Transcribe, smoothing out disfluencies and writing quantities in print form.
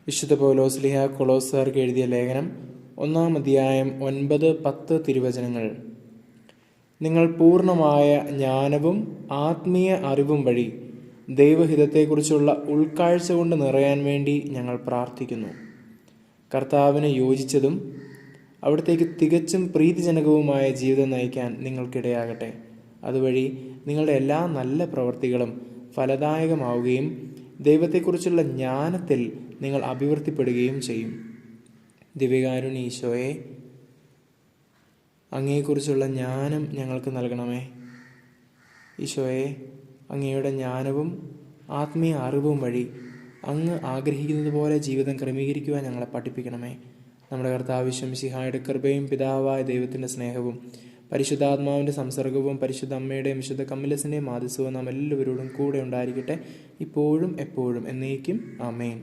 വിശുദ്ധ പൗലോസ് ശ്ലീഹ കൊളോസ്സാർക്ക് എഴുതിയ ലേഖനം 1-ാം അധ്യായം 9-10 തിരുവചനങ്ങൾ. നിങ്ങൾ പൂർണ്ണമായ ജ്ഞാനവും ആത്മീയ അറിവും വഴി ദൈവഹിതത്തെക്കുറിച്ചുള്ള ഉൾക്കാഴ്ച കൊണ്ട് നിറയാൻ വേണ്ടി ഞങ്ങൾ പ്രാർത്ഥിക്കുന്നു. കർത്താവിന് യോജിച്ചതും അവിടത്തേക്ക് തികച്ചും പ്രീതിജനകവുമായ ജീവിതം നയിക്കാൻ നിങ്ങൾക്കിടയാകട്ടെ. അതുവഴി നിങ്ങളുടെ എല്ലാ നല്ല പ്രവൃത്തികളും ഫലദായകമാവുകയും ദൈവത്തെക്കുറിച്ചുള്ള ജ്ഞാനത്തിൽ നിങ്ങൾ അഭിവൃദ്ധിപ്പെടുകയും ചെയ്യും. ദിവ്യകാരുണ്യ ഈശോയെ, അങ്ങയെക്കുറിച്ചുള്ള ജ്ഞാനം ഞങ്ങൾക്ക് നൽകണമേ. ഈശോയെ, അങ്ങയുടെ ജ്ഞാനവും ആത്മീയ അറിവും വഴി അങ്ങ് ആഗ്രഹിക്കുന്നത് പോലെ ജീവിതം ക്രമീകരിക്കുവാൻ ഞങ്ങളെ പഠിപ്പിക്കണമേ. നമ്മുടെ കർത്താവ് മിശിഹായുടെ കൃപയും പിതാവായ ദൈവത്തിൻ്റെ സ്നേഹവും പരിശുദ്ധാത്മാവിൻ്റെ സംസർഗവും പരിശുദ്ധ അമ്മയുടെയും വിശുദ്ധ കമ്മിലസിൻ്റെയും മാധ്യസ്ഥവും നാം എല്ലാവരോടും കൂടെ ഉണ്ടായിരിക്കട്ടെ, ഇപ്പോഴും എപ്പോഴും എന്നേക്കും. ആമേൻ.